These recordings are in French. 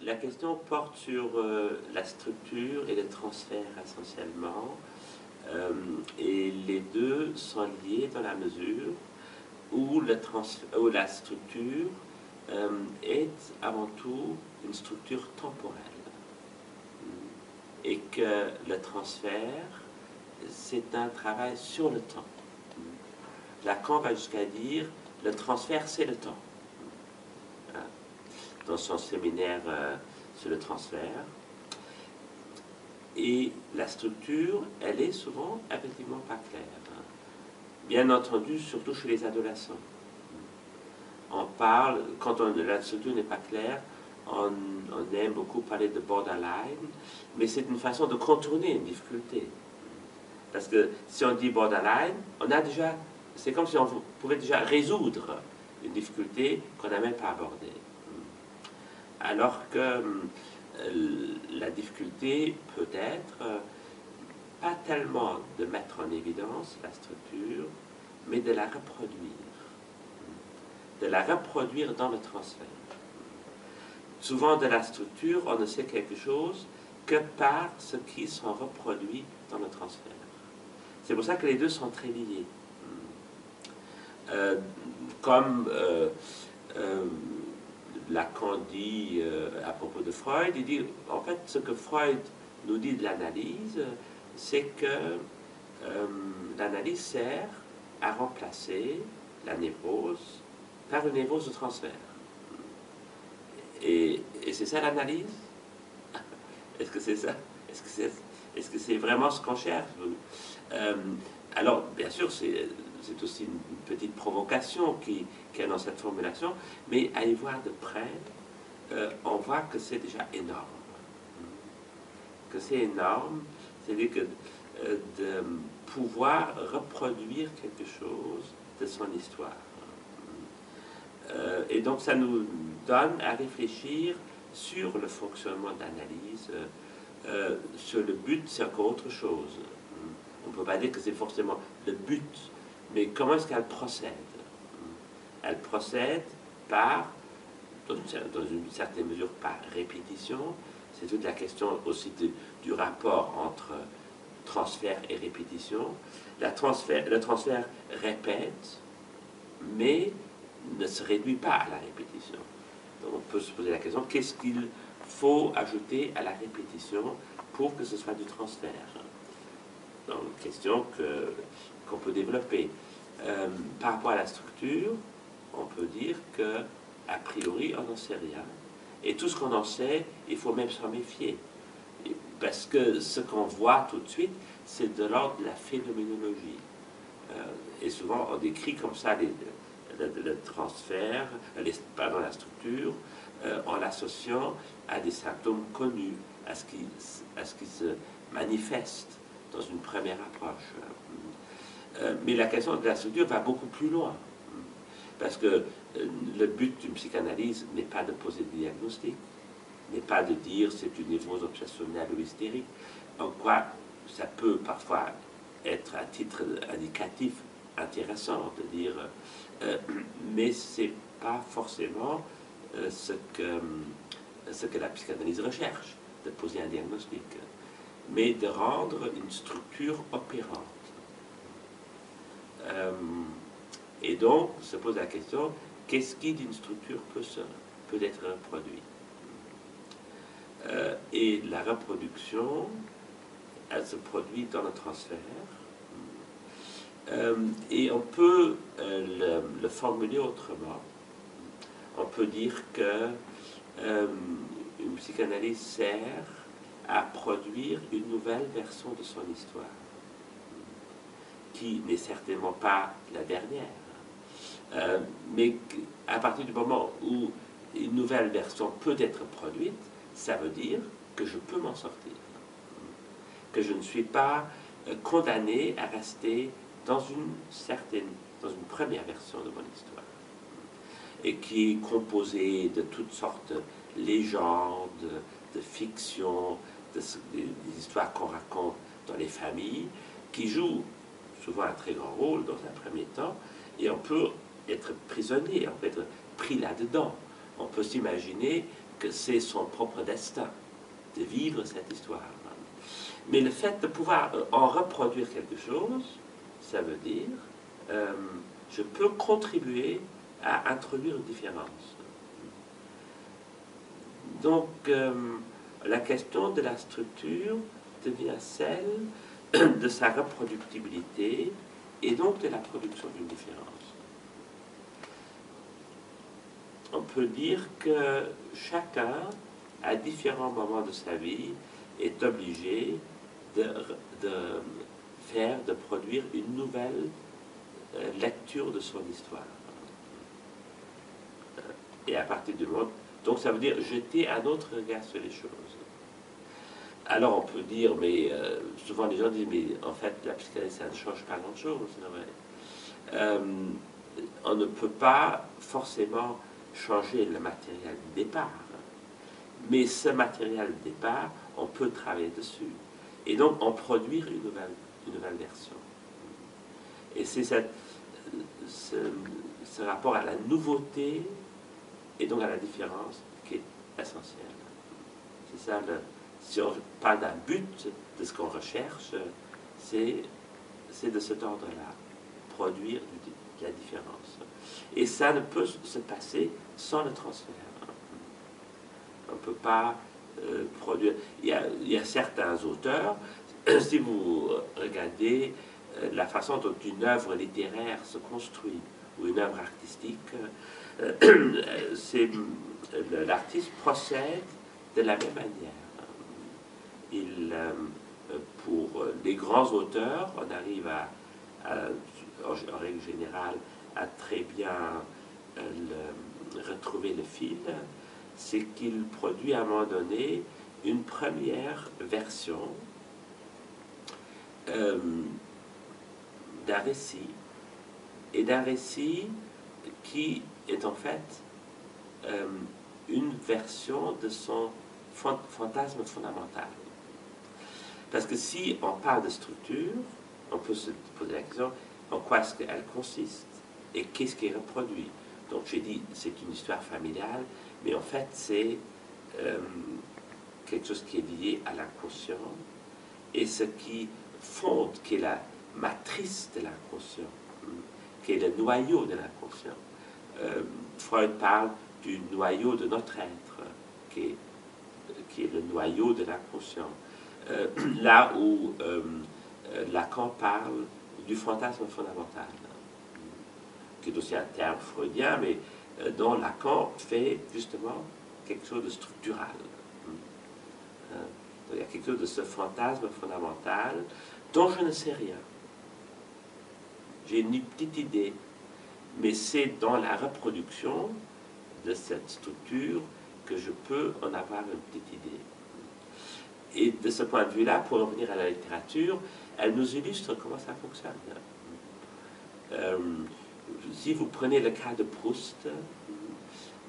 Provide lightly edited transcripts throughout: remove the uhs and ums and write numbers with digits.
la question porte sur la structure et le transfert essentiellement. Et les deux sont liés dans la mesure où, où la structure est avant tout une structure temporelle. Et que le transfert, c'est un travail sur le temps. Lacan va jusqu'à dire le transfert, c'est le temps. Dans son séminaire sur le transfert. Et la structure, elle est souvent effectivement pas claire. Bien entendu, surtout chez les adolescents. On parle, quand la structure n'est pas claire, on aime beaucoup parler de borderline, mais c'est une façon de contourner une difficulté. Parce que si on dit borderline, on a déjà, c'est comme si on pouvait déjà résoudre une difficulté qu'on n'a même pas abordée. Alors que la difficulté peut être pas tellement de mettre en évidence la structure, mais de la reproduire. De la reproduire dans le transfert. Souvent, de la structure, on ne sait quelque chose que par ce qui sont reproduits dans le transfert. C'est pour ça que les deux sont très liés. Comme Lacan dit à propos de Freud, il dit, en fait, ce que Freud nous dit de l'analyse, c'est que l'analyse sert à remplacer la névrose par une névrose de transfert. Et c'est ça l'analyse? Est-ce que c'est ça? Est-ce que c'est vraiment ce qu'on cherche? Alors, bien sûr, c'est aussi une petite provocation qu'il y a dans cette formulation, mais à y voir de près, on voit que c'est déjà énorme. Que c'est énorme, c'est-à-dire que de pouvoir reproduire quelque chose de son histoire. Et donc ça nous donne à réfléchir sur le fonctionnement de l'analyse, sur le but, c'est encore autre chose. On ne peut pas dire que c'est forcément le but, mais comment est-ce qu'elle procède? Elle procède par, dans une certaine mesure, par répétition. C'est toute la question aussi du rapport entre transfert et répétition. Le transfert répète, mais ne se réduit pas à la répétition. Donc on peut se poser la question, qu'est-ce qu'il faut ajouter à la répétition pour que ce soit du transfert? Donc, une question qu'on peut développer. Par rapport à la structure, on peut dire que a priori, on n'en sait rien. Et tout ce qu'on en sait, il faut même s'en méfier. Parce que ce qu'on voit tout de suite, c'est de l'ordre de la phénoménologie. Et souvent, on décrit comme ça le transfert, la structure, en l'associant à des symptômes connus, à ce qui se manifeste dans une première approche. Mais la question de la structure va beaucoup plus loin. Parce que le but d'une psychanalyse n'est pas de poser des diagnostics, n'est pas de dire c'est une névrose obsessionnelle ou hystérique, en quoi ça peut parfois être à titre indicatif intéressant de dire, mais c'est pas forcément ce que la psychanalyse recherche, de poser un diagnostic, mais de rendre une structure opérante. Et donc, se pose la question, qu'est-ce qui d'une structure peut être reproduit? Et la reproduction, elle se produit dans le transfert. Et on peut le formuler autrement. On peut dire que une psychanalyse sert à produire une nouvelle version de son histoire, qui n'est certainement pas la dernière, mais à partir du moment où une nouvelle version peut être produite, ça veut dire que je peux m'en sortir, que je ne suis pas condamné à rester dans une première version de mon histoire, et qui est composée de toutes sortes de légendes, de fictions, des histoires qu'on raconte dans les familles, qui jouent souvent un très grand rôle dans un premier temps, et on peut être prisonnier, on peut être pris là-dedans. On peut s'imaginer que c'est son propre destin de vivre cette histoire. Mais le fait de pouvoir en reproduire quelque chose, ça veut dire je peux contribuer à introduire une différence. Donc, la question de la structure devient celle de sa reproductibilité et donc de la production d'une différence. On peut dire que chacun, à différents moments de sa vie, est obligé de produire une nouvelle lecture de son histoire. Et à partir du moment... Donc ça veut dire jeter un autre regard sur les choses. Alors on peut dire, mais souvent les gens disent, mais en fait la psychanalyse ça ne change pas grand-chose. On ne peut pas forcément changer le matériel du départ. Mais ce matériel de départ, on peut travailler dessus. Et donc en produire une nouvelle version. Et c'est ce rapport à la nouveauté et donc à la différence qui est essentiel. C'est ça, si on parle d'un but de ce qu'on recherche, c'est de cet ordre-là, produire de la différence. Et ça ne peut se passer sans le transfert. On ne peut pas produire... Il y a certains auteurs, si vous regardez la façon dont une œuvre littéraire se construit, ou une œuvre artistique, l'artiste procède de la même manière. Pour les grands auteurs, on arrive en règle générale à très bien retrouver le fil, c'est qu'il produit à un moment donné une première version d'un récit, et d'un récit qui est en fait une version de son fantasme fondamental. Parce que si on parle de structure, on peut se poser la question, en quoi est-ce qu'elle consiste et qu'est-ce qui est reproduit. Donc j'ai dit, c'est une histoire familiale, mais en fait c'est quelque chose qui est lié à l'inconscient, et ce qui fonde, qui est la matrice de l'inconscient, qui est le noyau de l'inconscient. Freud parle du noyau de notre être, qui est le noyau de l'inconscient. Là où Lacan parle du fantasme fondamental, qui est aussi un terme freudien, mais dont Lacan fait justement quelque chose de structural. Il y a quelque chose de ce fantasme fondamental dont je ne sais rien. J'ai une petite idée, mais c'est dans la reproduction de cette structure que je peux en avoir une petite idée. Et de ce point de vue-là, pour revenir à la littérature, elle nous illustre comment ça fonctionne. Si vous prenez le cas de Proust,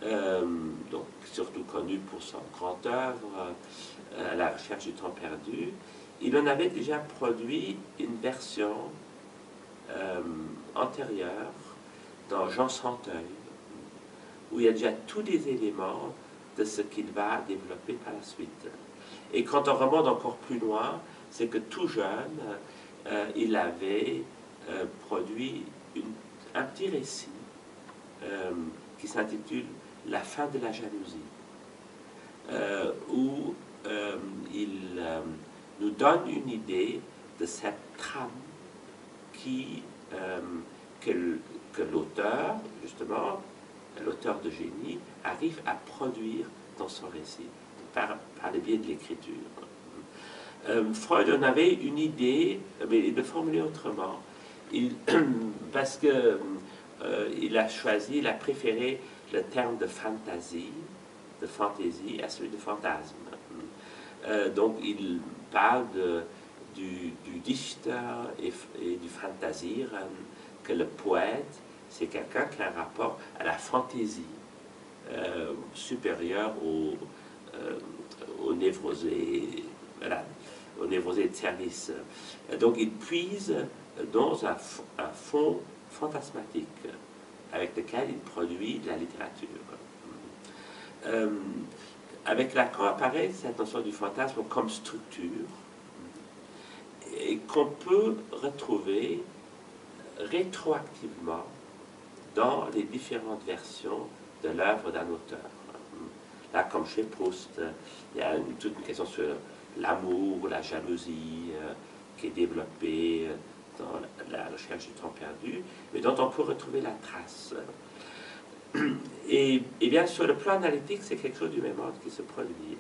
donc surtout connu pour son grand œuvre, à la recherche du temps perdu, il en avait déjà produit une version antérieure dans Jean Santeuil, où il y a déjà tous les éléments de ce qu'il va développer par la suite. Et quand on remonte encore plus loin, c'est que tout jeune, il avait produit un petit récit qui s'intitule « La fin de la jalousie », où il nous donne une idée de cette trame que l'auteur, justement, l'auteur de génie, arrive à produire dans son récit, par le biais de l'écriture. Freud en avait une idée, mais il le formulait autrement, parce que il a préféré le terme de fantaisie à celui de fantasme. Donc il parle du Dichter et du Phantasieren, que le poète, c'est quelqu'un qui a un rapport à la fantaisie supérieure au névrosé, voilà, au névrosé de service. Donc il puise dans un fond fantasmatique avec lequel il produit de la littérature. avec Lacan apparaît cette notion du fantasme comme structure et qu'on peut retrouver rétroactivement dans les différentes versions de l'œuvre d'un auteur. Là, comme chez Proust, il y a toute une question sur l'amour, la jalousie, qui est développée dans la recherche du temps perdu, mais dont on peut retrouver la trace. Et bien, sur le plan analytique, c'est quelque chose du même ordre qui se produit.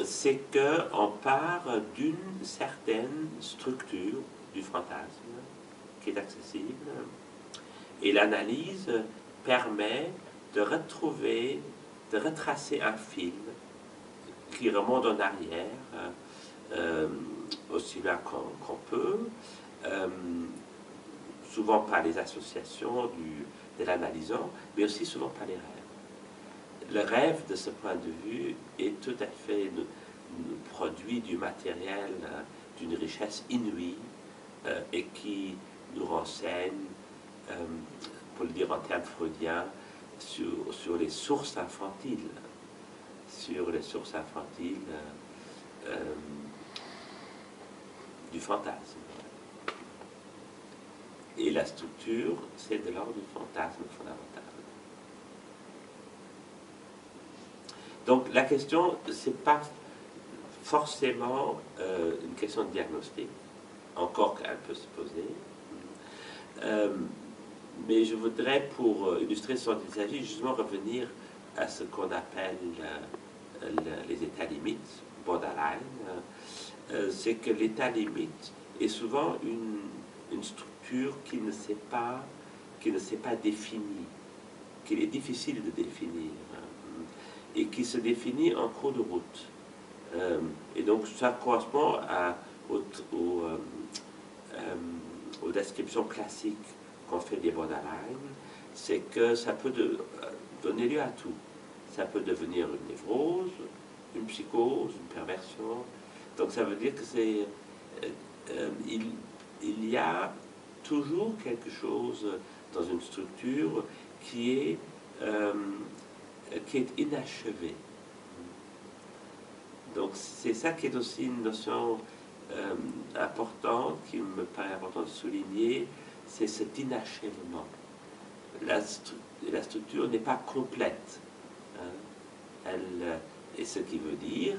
C'est qu'on part d'une certaine structure du fantasme qui est accessible, et l'analyse permet de retrouver, de retracer un fil qui remonte en arrière, aussi loin qu'on peut, souvent par les associations de l'analysant, mais aussi souvent par les rêves. Le rêve, de ce point de vue, est tout à fait produit du matériel d'une richesse inouïe et qui nous renseigne, pour le dire en termes freudiens, sur les sources infantiles, du fantasme. Et la structure, c'est de l'ordre du fantasme fondamental. Donc la question, c'est pas forcément une question de diagnostic, encore qu'elle peut se poser. Mais je voudrais, pour illustrer ce dont il s'agit, justement revenir à ce qu'on appelle les états limites, borderline. C'est que l'état limite est souvent une structure qui ne s'est pas définie, qu'il est difficile de définir, et qui se définit en cours de route. Et donc ça correspond aux descriptions classiques qu'on fait des borderline, c'est que ça peut donner lieu à tout. Ça peut devenir une névrose, une psychose, une perversion. Donc ça veut dire que il y a toujours quelque chose dans une structure qui est inachevé. Donc c'est ça qui est aussi une notion importante, qui me paraît important de souligner, c'est cet inachèvement. La structure n'est pas complète. Et ce qui veut dire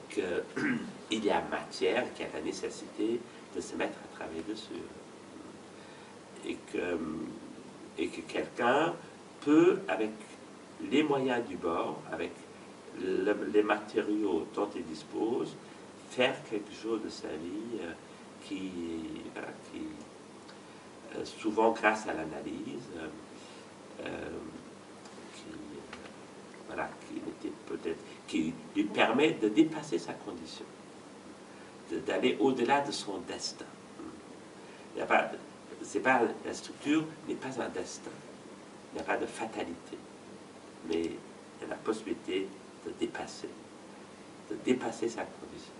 qu'il y a matière, qu'il y a la nécessité de se mettre à travailler dessus. Et que quelqu'un peut, avec les moyens du bord, avec les matériaux dont il dispose, faire quelque chose de sa vie qui souvent grâce à l'analyse, qui lui permet de dépasser sa condition, d'aller au-delà de son destin. La structure n'est pas un destin, il n'y a pas de fatalité, mais il y a la possibilité de dépasser sa condition.